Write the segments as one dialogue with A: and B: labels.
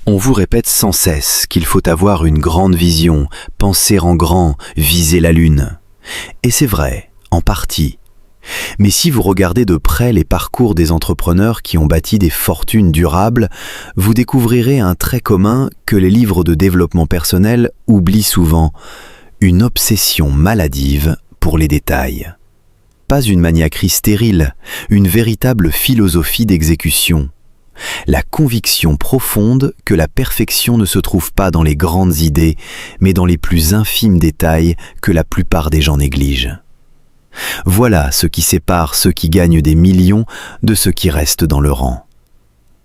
A: On vous répète sans cesse qu'il faut avoir une grande vision, penser en grand, viser la lune. Et c'est vrai, en partie. Mais si vous regardez de près les parcours des entrepreneurs qui ont bâti des fortunes durables, vous découvrirez un trait commun que les livres de développement personnel oublient souvent, une obsession maladive pour les détails. Pas une maniaquerie stérile, une véritable philosophie d'exécution. La conviction profonde que la perfection ne se trouve pas dans les grandes idées, mais dans les plus infimes détails que la plupart des gens négligent. Voilà ce qui sépare ceux qui gagnent des millions de ceux qui restent dans le rang.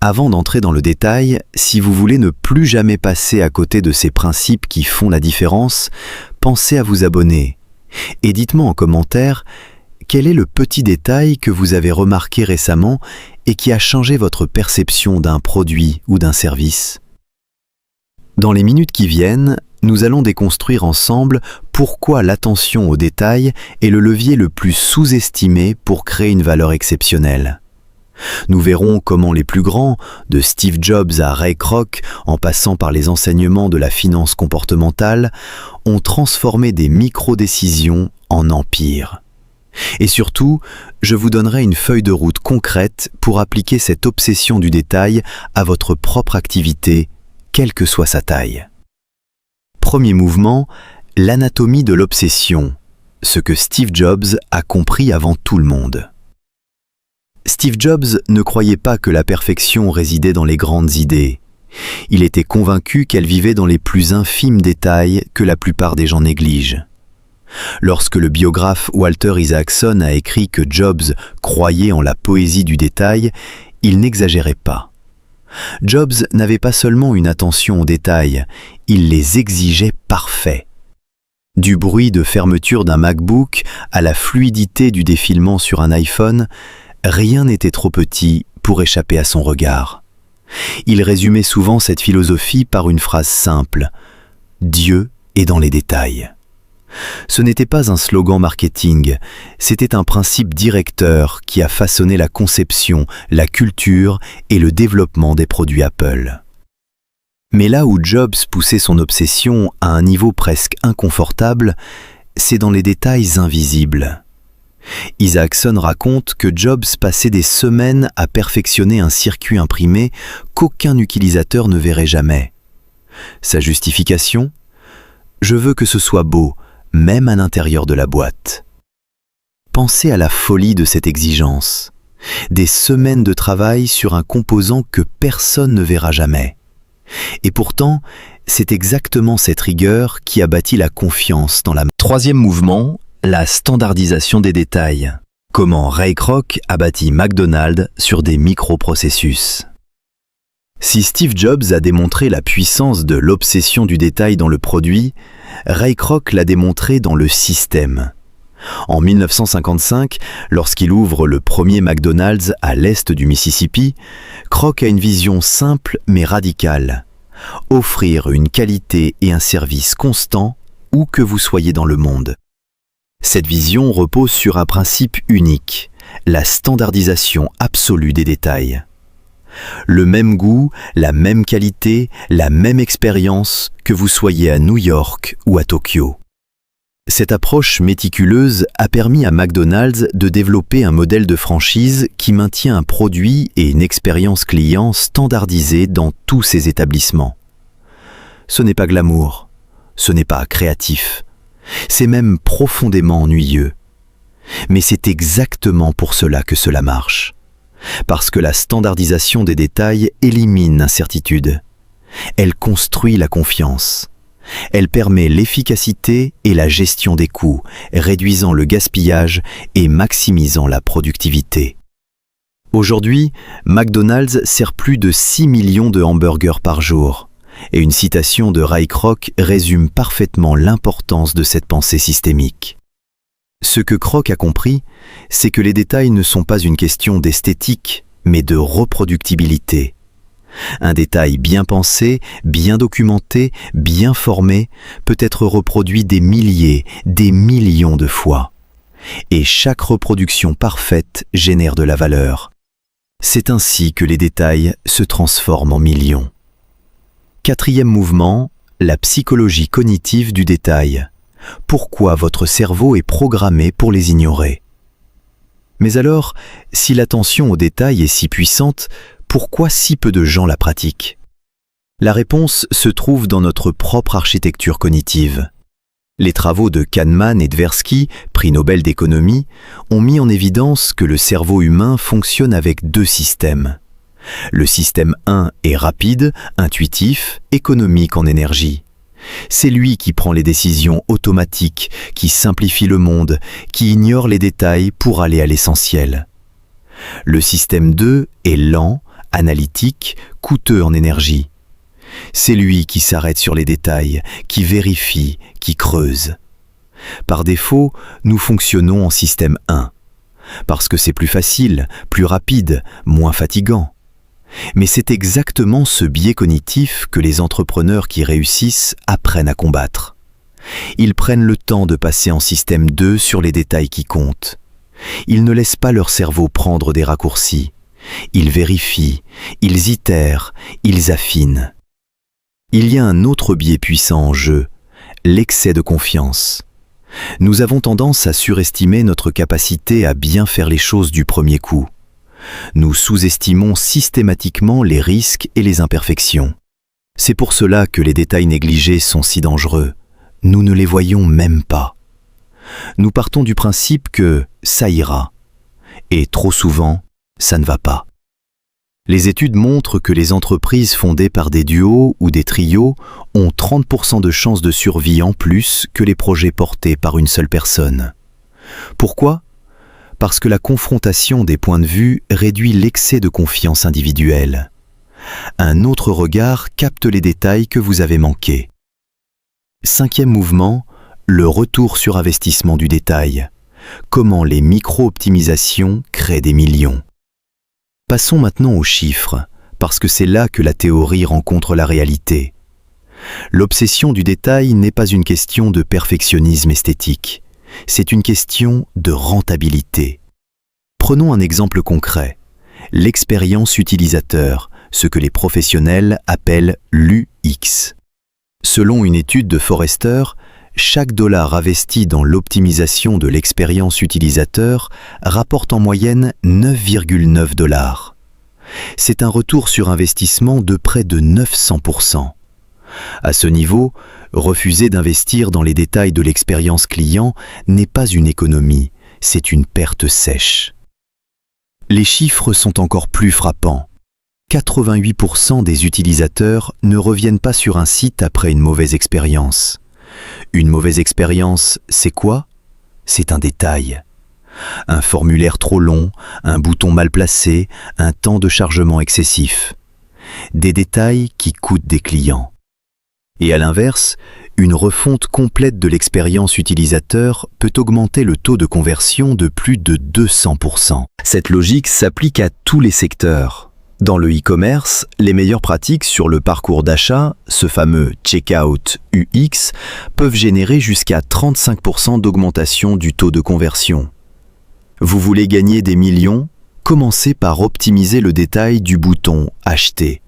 A: Avant d'entrer dans le détail, si vous voulez ne plus jamais passer à côté de ces principes qui font la différence, pensez à vous abonner. Et dites-moi en commentaire quel est le petit détail que vous avez remarqué récemment et qui a changé votre perception d'un produit ou d'un service. Dans les minutes qui viennent, nous allons déconstruire ensemble pourquoi l'attention aux détails est le levier le plus sous-estimé pour créer une valeur exceptionnelle. Nous verrons comment les plus grands, de Steve Jobs à Ray Kroc, en passant par les enseignements de la finance comportementale, ont transformé des micro-décisions en empires. Et surtout, je vous donnerai une feuille de route concrète pour appliquer cette obsession du détail à votre propre activité, quelle que soit sa taille. Premier mouvement, l'anatomie de l'obsession, ce que Steve Jobs a compris avant tout le monde. Steve Jobs ne croyait pas que la perfection résidait dans les grandes idées. Il était convaincu qu'elle vivait dans les plus infimes détails que la plupart des gens négligent. Lorsque le biographe Walter Isaacson a écrit que Jobs croyait en la poésie du détail, il n'exagérait pas. Jobs n'avait pas seulement une attention aux détails, il les exigeait parfaits. Du bruit de fermeture d'un MacBook à la fluidité du défilement sur un iPhone, rien n'était trop petit pour échapper à son regard. Il résumait souvent cette philosophie par une phrase simple : « Dieu est dans les détails ». Ce n'était pas un slogan marketing, c'était un principe directeur qui a façonné la conception, la culture et le développement des produits Apple. Mais là où Jobs poussait son obsession à un niveau presque inconfortable, c'est dans les détails invisibles. Isaacson raconte que Jobs passait des semaines à perfectionner un circuit imprimé qu'aucun utilisateur ne verrait jamais. Sa justification ? Je veux que ce soit beau, même à l'intérieur de la boîte. Pensez à la folie de cette exigence. Des semaines de travail sur un composant que personne ne verra jamais. Et pourtant, c'est exactement cette rigueur qui a bâti la confiance dans la... Troisième mouvement, la standardisation des détails. Comment Ray Kroc a bâti McDonald's sur des microprocessus. Si Steve Jobs a démontré la puissance de l'obsession du détail dans le produit, Ray Kroc l'a démontré dans le système. En 1955, lorsqu'il ouvre le premier McDonald's à l'est du Mississippi, Kroc a une vision simple mais radicale. Offrir une qualité et un service constant où que vous soyez dans le monde. Cette vision repose sur un principe unique, la standardisation absolue des détails. Le même goût, la même qualité, la même expérience que vous soyez à New York ou à Tokyo. Cette approche méticuleuse a permis à McDonald's de développer un modèle de franchise qui maintient un produit et une expérience client standardisés dans tous ses établissements. Ce n'est pas glamour, ce n'est pas créatif, c'est même profondément ennuyeux. Mais c'est exactement pour cela que cela marche. Parce que la standardisation des détails élimine l'incertitude. Elle construit la confiance. Elle permet l'efficacité et la gestion des coûts, réduisant le gaspillage et maximisant la productivité. Aujourd'hui, McDonald's sert plus de 6 millions de hamburgers par jour. Et une citation de Ray Kroc résume parfaitement l'importance de cette pensée systémique. Ce que Kroc a compris, c'est que les détails ne sont pas une question d'esthétique, mais de reproductibilité. Un détail bien pensé, bien documenté, bien formé, peut être reproduit des milliers, des millions de fois. Et chaque reproduction parfaite génère de la valeur. C'est ainsi que les détails se transforment en millions. 4e mouvement, la psychologie cognitive du détail. Pourquoi votre cerveau est programmé pour les ignorer? Mais alors, si l'attention au détail est si puissante, pourquoi si peu de gens la pratiquent? La réponse se trouve dans notre propre architecture cognitive. Les travaux de Kahneman et Tversky, prix Nobel d'économie, ont mis en évidence que le cerveau humain fonctionne avec deux systèmes. Le système 1 est rapide, intuitif, économique en énergie. C'est lui qui prend les décisions automatiques, qui simplifie le monde, qui ignore les détails pour aller à l'essentiel. Le système 2 est lent, analytique, coûteux en énergie. C'est lui qui s'arrête sur les détails, qui vérifie, qui creuse. Par défaut, nous fonctionnons en système 1, parce que c'est plus facile, plus rapide, moins fatigant. Mais c'est exactement ce biais cognitif que les entrepreneurs qui réussissent apprennent à combattre. Ils prennent le temps de passer en système 2 sur les détails qui comptent. Ils ne laissent pas leur cerveau prendre des raccourcis. Ils vérifient, ils itèrent, ils affinent. Il y a un autre biais puissant en jeu, l'excès de confiance. Nous avons tendance à surestimer notre capacité à bien faire les choses du premier coup. Nous sous-estimons systématiquement les risques et les imperfections. C'est pour cela que les détails négligés sont si dangereux. Nous ne les voyons même pas. Nous partons du principe que ça ira. Et trop souvent, ça ne va pas. Les études montrent que les entreprises fondées par des duos ou des trios ont 30% de chances de survie en plus que les projets portés par une seule personne. Pourquoi ? Parce que la confrontation des points de vue réduit l'excès de confiance individuelle. Un autre regard capte les détails que vous avez manqués. 5e mouvement, le retour sur investissement du détail. Comment les micro-optimisations créent des millions. Passons maintenant aux chiffres, parce que c'est là que la théorie rencontre la réalité. L'obsession du détail n'est pas une question de perfectionnisme esthétique, c'est une question de rentabilité. Prenons un exemple concret, l'expérience utilisateur, ce que les professionnels appellent l'UX. Selon une étude de Forrester, chaque dollar investi dans l'optimisation de l'expérience utilisateur rapporte en moyenne 9,9 $. C'est un retour sur investissement de près de 900%. À ce niveau, refuser d'investir dans les détails de l'expérience client n'est pas une économie, c'est une perte sèche. Les chiffres sont encore plus frappants. 88% des utilisateurs ne reviennent pas sur un site après une mauvaise expérience. Une mauvaise expérience, c'est quoi? C'est un détail. Un formulaire trop long, un bouton mal placé, un temps de chargement excessif. Des détails qui coûtent des clients. Et à l'inverse, une refonte complète de l'expérience utilisateur peut augmenter le taux de conversion de plus de 200%. Cette logique s'applique à tous les secteurs. Dans le e-commerce, les meilleures pratiques sur le parcours d'achat, ce fameux checkout UX, peuvent générer jusqu'à 35% d'augmentation du taux de conversion. Vous voulez gagner des millions? Commencez par optimiser le détail du bouton « Acheter ».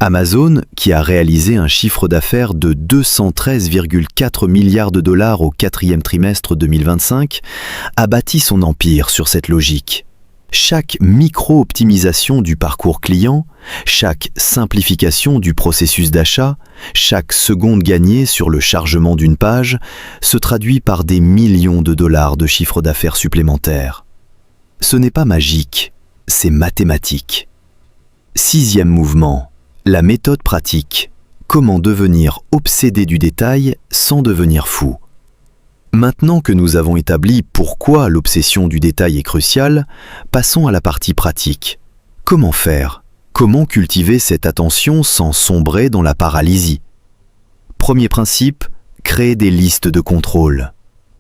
A: Amazon, qui a réalisé un chiffre d'affaires de 213,4 milliards de dollars au 4e trimestre 2025, a bâti son empire sur cette logique. Chaque micro-optimisation du parcours client, chaque simplification du processus d'achat, chaque seconde gagnée sur le chargement d'une page se traduit par des millions de dollars de chiffre d'affaires supplémentaires. Ce n'est pas magique, c'est mathématique. 6e mouvement, la méthode pratique. Comment devenir obsédé du détail sans devenir fou. Maintenant que nous avons établi pourquoi l'obsession du détail est cruciale, passons à la partie pratique. Comment faire? Comment cultiver cette attention sans sombrer dans la paralysie? Premier principe, créer des listes de contrôle.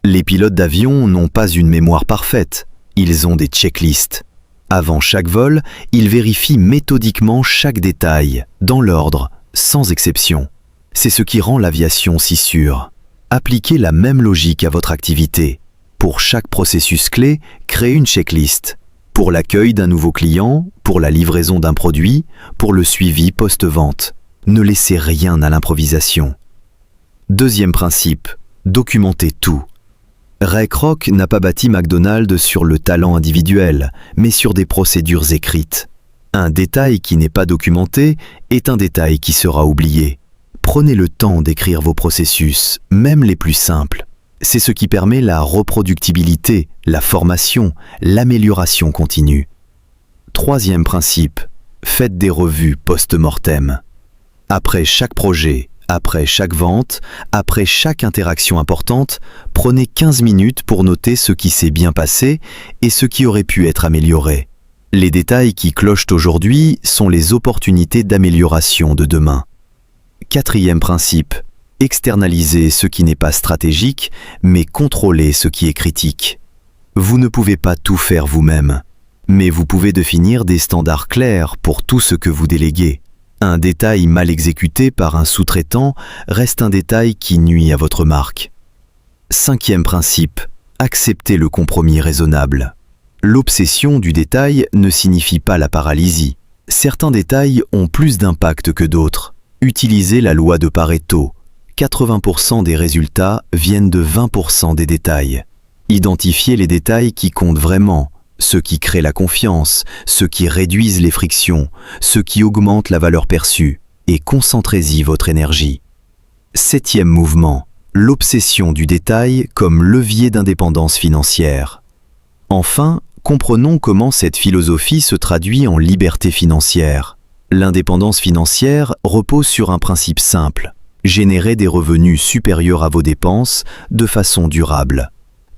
A: Les pilotes d'avion n'ont pas une mémoire parfaite, ils ont des checklists. Avant chaque vol, ils vérifient méthodiquement chaque détail, dans l'ordre, sans exception. C'est ce qui rend l'aviation si sûre. Appliquez la même logique à votre activité. Pour chaque processus clé, créez une checklist. Pour l'accueil d'un nouveau client, pour la livraison d'un produit, pour le suivi post-vente. Ne laissez rien à l'improvisation. Deuxième principe, documentez tout. Ray Kroc n'a pas bâti McDonald's sur le talent individuel, mais sur des procédures écrites. Un détail qui n'est pas documenté est un détail qui sera oublié. Prenez le temps d'écrire vos processus, même les plus simples. C'est ce qui permet la reproductibilité, la formation, l'amélioration continue. Troisième principe, faites des revues post-mortem. Après chaque projet, après chaque vente, après chaque interaction importante, prenez 15 minutes pour noter ce qui s'est bien passé et ce qui aurait pu être amélioré. Les détails qui clochent aujourd'hui sont les opportunités d'amélioration de demain. Quatrième principe, externalisez ce qui n'est pas stratégique, mais contrôlez ce qui est critique. Vous ne pouvez pas tout faire vous-même, mais vous pouvez définir des standards clairs pour tout ce que vous déléguez. Un détail mal exécuté par un sous-traitant reste un détail qui nuit à votre marque. Cinquième principe, acceptez le compromis raisonnable. L'obsession du détail ne signifie pas la paralysie. Certains détails ont plus d'impact que d'autres. Utilisez la loi de Pareto. 80% des résultats viennent de 20% des détails. Identifiez les détails qui comptent vraiment, ceux qui créent la confiance, ceux qui réduisent les frictions, ceux qui augmentent la valeur perçue, et concentrez-y votre énergie. Septième mouvement, l'obsession du détail comme levier d'indépendance financière. Enfin, comprenons comment cette philosophie se traduit en liberté financière. L'indépendance financière repose sur un principe simple, générer des revenus supérieurs à vos dépenses de façon durable.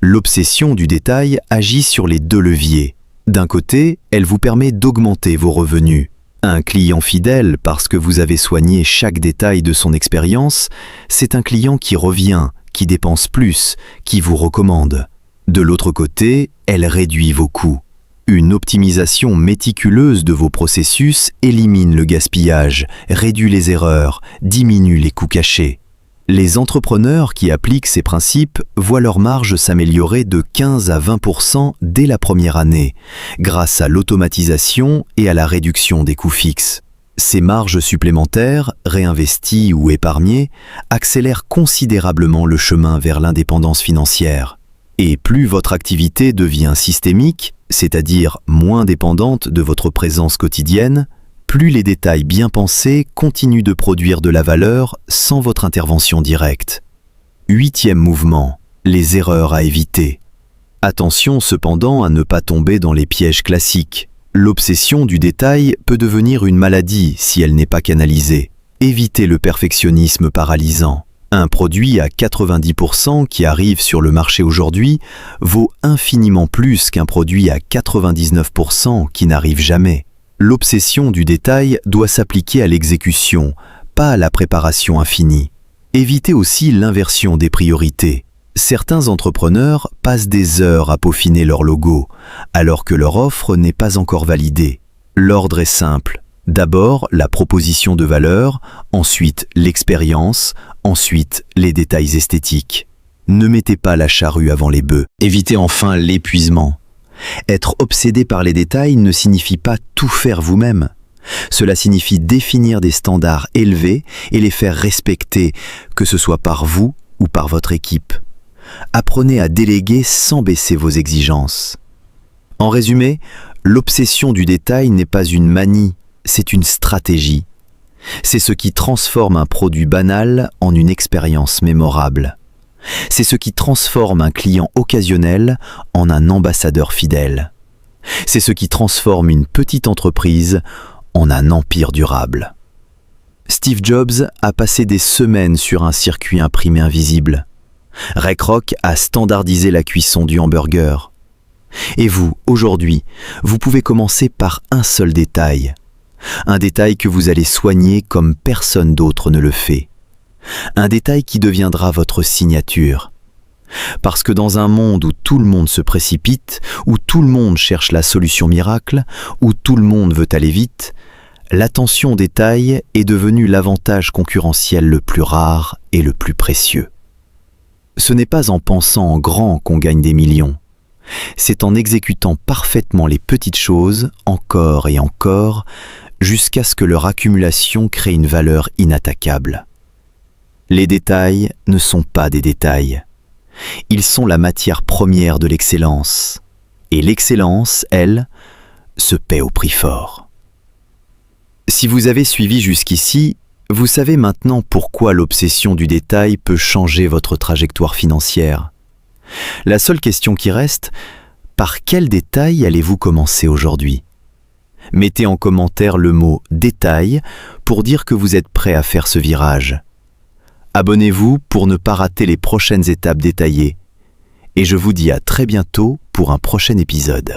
A: L'obsession du détail agit sur les deux leviers. D'un côté, elle vous permet d'augmenter vos revenus. Un client fidèle parce que vous avez soigné chaque détail de son expérience, c'est un client qui revient, qui dépense plus, qui vous recommande. De l'autre côté, elle réduit vos coûts. Une optimisation méticuleuse de vos processus élimine le gaspillage, réduit les erreurs, diminue les coûts cachés. Les entrepreneurs qui appliquent ces principes voient leur marge s'améliorer de 15 à 20% dès la première année, grâce à l'automatisation et à la réduction des coûts fixes. Ces marges supplémentaires, réinvesties ou épargnées, accélèrent considérablement le chemin vers l'indépendance financière. Et plus votre activité devient systémique, c'est-à-dire moins dépendante de votre présence quotidienne, plus les détails bien pensés continuent de produire de la valeur sans votre intervention directe. Huitième mouvement, les erreurs à éviter. Attention cependant à ne pas tomber dans les pièges classiques. L'obsession du détail peut devenir une maladie si elle n'est pas canalisée. Évitez le perfectionnisme paralysant. Un produit à 90% qui arrive sur le marché aujourd'hui vaut infiniment plus qu'un produit à 99% qui n'arrive jamais. L'obsession du détail doit s'appliquer à l'exécution, pas à la préparation infinie. Évitez aussi l'inversion des priorités. Certains entrepreneurs passent des heures à peaufiner leur logo, alors que leur offre n'est pas encore validée. L'ordre est simple. D'abord, la proposition de valeur, ensuite l'expérience, ensuite les détails esthétiques. Ne mettez pas la charrue avant les bœufs. Évitez enfin l'épuisement. Être obsédé par les détails ne signifie pas tout faire vous-même. Cela signifie définir des standards élevés et les faire respecter, que ce soit par vous ou par votre équipe. Apprenez à déléguer sans baisser vos exigences. En résumé, l'obsession du détail n'est pas une manie, c'est une stratégie. C'est ce qui transforme un produit banal en une expérience mémorable. C'est ce qui transforme un client occasionnel en un ambassadeur fidèle. C'est ce qui transforme une petite entreprise en un empire durable. Steve Jobs a passé des semaines sur un circuit imprimé invisible. Ray Kroc a standardisé la cuisson du hamburger. Et vous, aujourd'hui, vous pouvez commencer par un seul détail. Un détail que vous allez soigner comme personne d'autre ne le fait. Un détail qui deviendra votre signature. Parce que dans un monde où tout le monde se précipite, où tout le monde cherche la solution miracle, où tout le monde veut aller vite, l'attention au détail est devenue l'avantage concurrentiel le plus rare et le plus précieux. Ce n'est pas en pensant en grand qu'on gagne des millions. C'est en exécutant parfaitement les petites choses, encore et encore, jusqu'à ce que leur accumulation crée une valeur inattaquable. Les détails ne sont pas des détails. Ils sont la matière première de l'excellence. Et l'excellence, elle, se paie au prix fort. Si vous avez suivi jusqu'ici, vous savez maintenant pourquoi l'obsession du détail peut changer votre trajectoire financière. La seule question qui reste, par quel détail allez-vous commencer aujourd'hui ? Mettez en commentaire le mot « détail » pour dire que vous êtes prêt à faire ce virage. Abonnez-vous pour ne pas rater les prochaines étapes détaillées. Et je vous dis à très bientôt pour un prochain épisode.